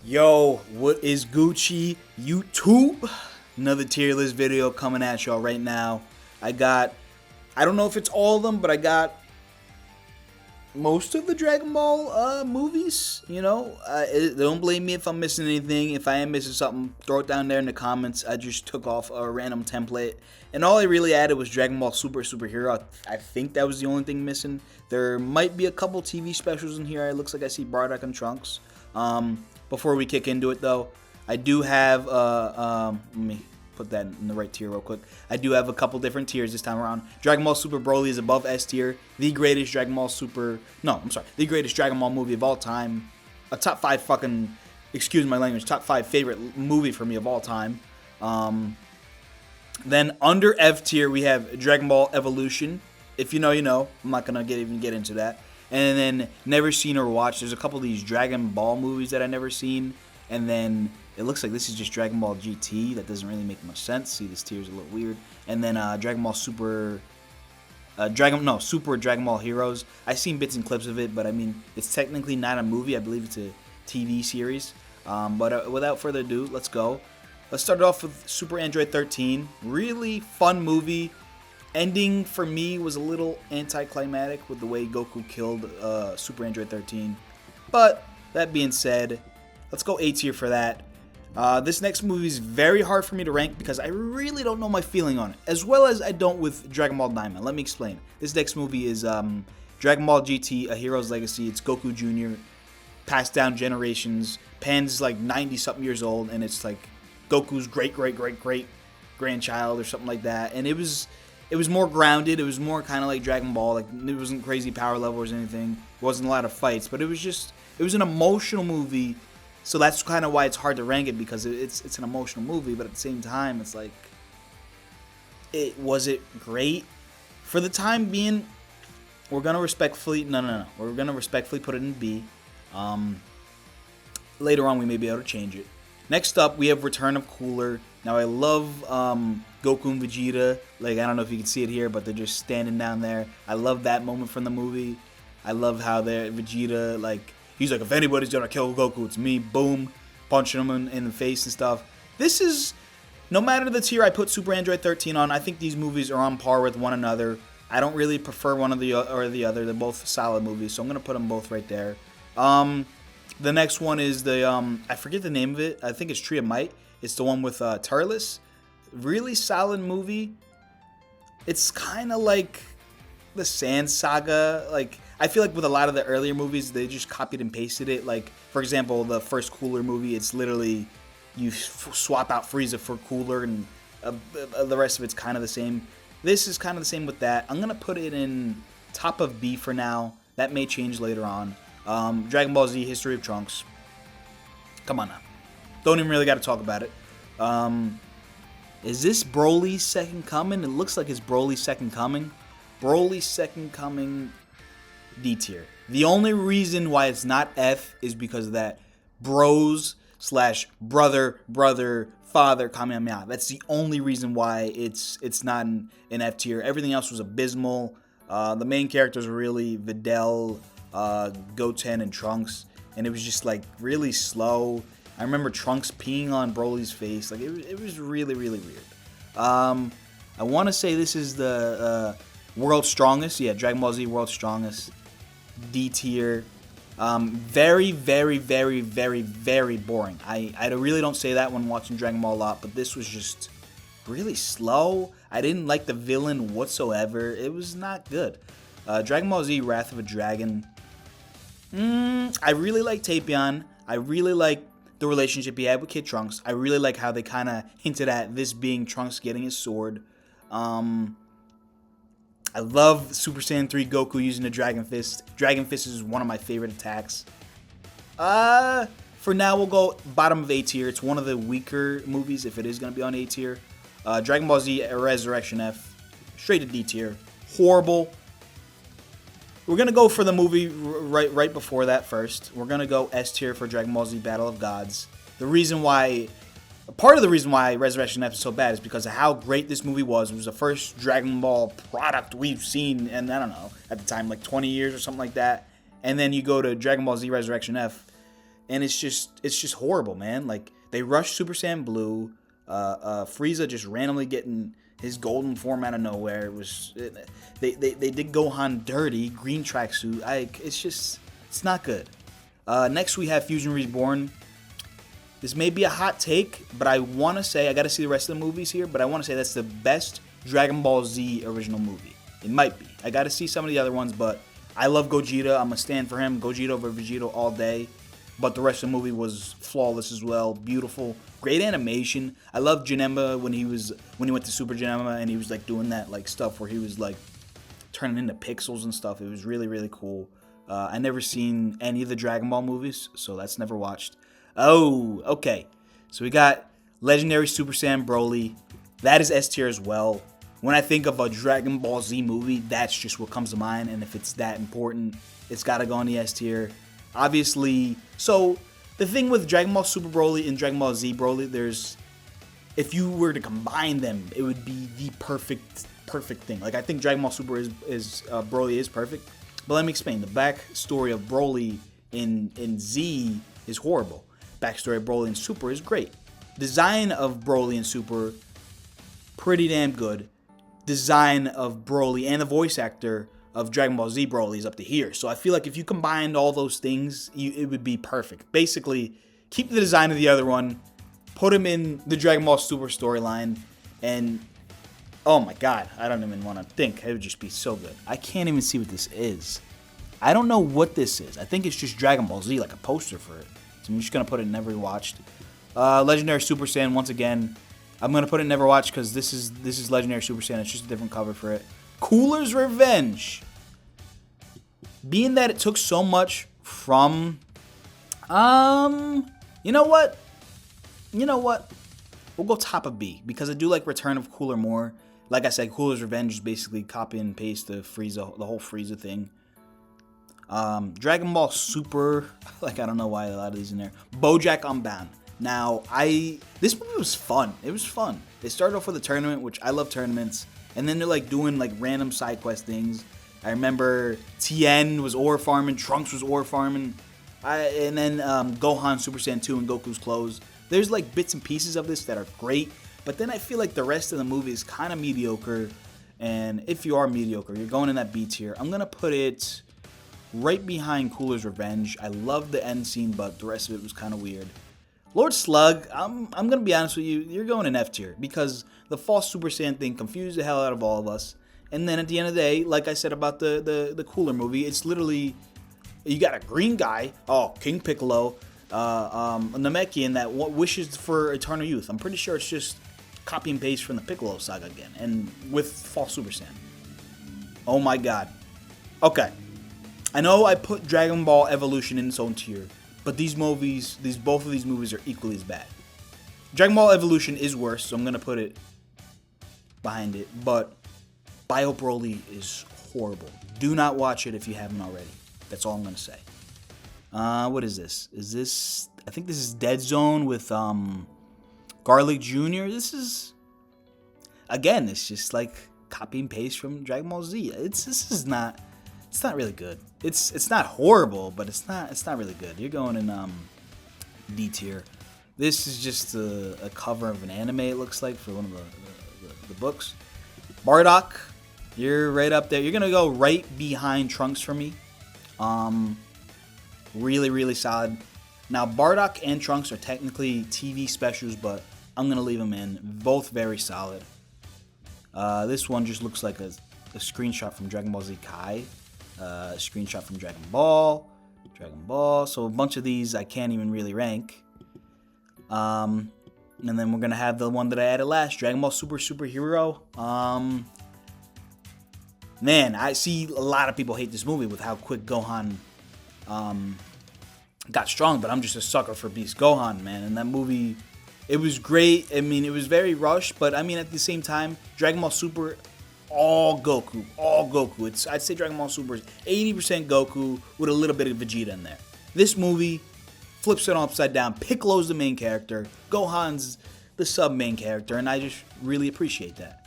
Yo, what is Gucci? YouTube? Another tier list video coming at y'all right now. I don't know if it's all of them, but I got most of the Dragon Ball movies. Don't blame me if I'm missing anything. If I am missing something, throw it down there in the comments. I just took off a random template, and all I really added was Dragon Ball Superhero. I think that was the only thing missing. There might be a couple TV specials in here. It looks like I see Bardock and Trunks. Before we kick into it, though, I do have, let me put that in the right tier real quick. I do have a couple different tiers this time around. Dragon Ball Super Broly is above S tier. The greatest Dragon Ball the greatest Dragon Ball movie of all time. A top 5 fucking, excuse my language, top 5 favorite movie for me of all time. Then under F tier, we have Dragon Ball Evolution. If you know, you know. I'm not going to even get into that. And then never seen or watched. There's a couple of these Dragon Ball movies that I never seen. And then it looks like this is just Dragon Ball GT. That doesn't really make much sense. See, this tier is a little weird. And then Dragon Ball Super Dragon Ball Heroes. I've seen bits and clips of it, but I mean, it's technically not a movie. I believe it's a TV series. But without further ado, let's go. Let's start off with Super Android 13. Really fun movie. Ending for me was a little anticlimactic with the way Goku killed Super Android 13. But that being said, let's go A tier for that. This next movie is very hard for me to rank because I really don't know my feeling on it, as well as I don't with Dragon Ball Diamond. Let me explain. This next movie is Dragon Ball GT: A Hero's Legacy. It's Goku Jr. passed down generations. Pan's like 90-something years old, and it's like Goku's great grandchild or something like that. And it was more grounded. It was more kind of like Dragon Ball. Like, it wasn't crazy power levels or anything. It wasn't a lot of fights, but it was an emotional movie. So that's kind of why it's hard to rank it, because it's an emotional movie. But at the same time, it's like, was it great? For the time being, we're gonna respectfully we're gonna respectfully put it in B. Later on, we may be able to change it. Next up, we have Return of Cooler. Now, I love Goku and Vegeta. Like, I don't know if you can see it here, but they're just standing down there. I love that moment from the movie. I love how Vegeta, like, he's like, if anybody's gonna kill Goku, it's me. Boom. Punching him in the face and stuff. This is, no matter the tier I put Super Android 13 on, I think these movies are on par with one another. I don't really prefer one or the other. They're both solid movies, so I'm gonna put them both right there. The next one is the, I forget the name of it. I think it's Tree of Might. It's the one with tierlist. Really solid movie. It's kind of like the Sand Saga. Like, I feel like with a lot of the earlier movies, they just copied and pasted it. Like, for example, the first Cooler movie, it's literally you swap out Frieza for Cooler, and the rest of it's kind of the same. This is kind of the same with that. I'm going to put it in top of B for now. That may change later on. Dragon Ball Z: History of Trunks. Come on now. Don't even really got to talk about it. Is this Broly's second coming? It looks like it's Broly's second coming. Broly's second coming, D tier. The only reason why it's not F is because of that bros / brother, father Kamehameha. That's the only reason why it's not an F tier. Everything else was abysmal. The main characters were really Videl, Goten, and Trunks, and it was just like really slow. I remember Trunks peeing on Broly's face. Like, it was really weird. I want to say this is the World's Strongest. Yeah, Dragon Ball Z World's Strongest. D tier. Very boring. I really don't say that when watching Dragon Ball a lot, but this was just really slow. I didn't like the villain whatsoever. It was not good. Dragon Ball Z Wrath of a Dragon. I really like Tapion. I really like the relationship he had with Kid Trunks. I really like how they kind of hinted at this being Trunks getting his sword. I love Super Saiyan 3 Goku using the Dragon Fist. Dragon Fist is one of my favorite attacks. For now, we'll go bottom of A tier. It's one of the weaker movies if it is going to be on A tier. Dragon Ball Z Resurrection F. Straight to D tier. Horrible. We're going to go for the movie right before that first. We're going to go S tier for Dragon Ball Z Battle of Gods. Part of the reason why Resurrection F is so bad is because of how great this movie was. It was the first Dragon Ball product we've seen in, I don't know, at the time, like 20 years or something like that. And then you go to Dragon Ball Z Resurrection F. and it's just horrible, man. Like, they rushed Super Saiyan Blue. Frieza just randomly getting his golden form out of nowhere. They did Gohan dirty, green tracksuit. It's not good. Next we have Fusion Reborn. This may be a hot take, but I want to say, I got to see the rest of the movies here, but I want to say that's the best Dragon Ball Z original movie. It might be. I got to see some of the other ones, but I love Gogeta. I'm a stand for him. Gogeta over Vegeta all day. But the rest of the movie was flawless as well. Beautiful. Great animation. I love Janemba when he went to Super Janemba and he was like doing that like stuff where he was like turning into pixels and stuff. It was really, really cool. I never seen any of the Dragon Ball movies, so that's never watched. Oh, okay. So we got Legendary Super Saiyan Broly. That is S tier as well. When I think of a Dragon Ball Z movie, that's just what comes to mind. And if it's that important, it's got to go on the S tier. Obviously, so the thing with Dragon Ball Super Broly and Dragon Ball Z Broly, if you were to combine them, it would be the perfect thing. Like, I think Dragon Ball Super Broly is perfect. But let me explain. The backstory of Broly in Z is horrible. Backstory of Broly in Super is great. Design of Broly in Super, pretty damn good. Design of Broly and the voice actor of Dragon Ball Z Broly is up to here. So I feel like if you combined all those things, it would be perfect. Basically, keep the design of the other one, put him in the Dragon Ball Super storyline, and oh my god, I don't even want to think. It would just be so good. I can't even see what this is. I don't know what this is. I think it's just Dragon Ball Z, like a poster for it. So I'm just going to put it in Never Watched. Legendary Super Saiyan, once again. I'm going to put it in Never Watched because this is Legendary Super Saiyan. It's just a different cover for it. Cooler's Revenge. Being that it took so much from... You know what? We'll go top of B because I do like Return of Cooler more. Like I said, Cooler's Revenge is basically copy and paste the whole Frieza thing. Dragon Ball Super, like I don't know why a lot of these in there. BoJack Unbound. Now, this movie was fun. It was fun. They started off with a tournament, which I love tournaments, and then they're like doing like random side quest things. I remember Tien was ore farming, Trunks was ore farming, and then Gohan Super Saiyan 2 and Goku's clothes. There's like bits and pieces of this that are great, but then I feel like the rest of the movie is kind of mediocre. And if you are mediocre, you're going in that B tier. I'm gonna put it right behind Cooler's Revenge. I love the end scene, but the rest of it was kind of weird. Lord Slug, I'm gonna be honest with you, you're going in F tier because the false Super Saiyan thing confused the hell out of all of us. And then at the end of the day, like I said about the Cooler movie, it's literally you got a green guy, King Piccolo, Namekian that wishes for eternal youth. I'm pretty sure it's just copy and paste from the Piccolo saga again, and with false Super Saiyan. Oh my god. Okay. I know I put Dragon Ball Evolution in its own tier, but both of these movies are equally as bad. Dragon Ball Evolution is worse, so I'm gonna put it behind it. But Bio Broly is horrible. Do not watch it if you haven't already. That's all I'm gonna say. What is this? I think this is Dead Zone with Garlic Jr. This is again. It's just like copy and paste from Dragon Ball Z. It's not really good. It's not horrible, but it's not really good. You're going in D tier. This is just a cover of an anime. It looks like for one of the books. Bardock, you're right up there. You're gonna go right behind Trunks for me. Really, really solid. Now Bardock and Trunks are technically TV specials, but I'm gonna leave them in. Both very solid. This one just looks like a screenshot from Dragon Ball Z Kai. A screenshot from Dragon Ball. So a bunch of these I can't even really rank. And then we're gonna have the one that I added last, Dragon Ball Superhero. Man, I see a lot of people hate this movie with how quick Gohan got strong, but I'm just a sucker for Beast Gohan, man. And that movie, it was great. I mean, it was very rushed, but I mean, at the same time, Dragon Ball Super, all Goku. I'd say Dragon Ball Super is 80% Goku with a little bit of Vegeta in there. This movie flips it upside down. Piccolo's the main character, Gohan's the sub-main character, and I just really appreciate that.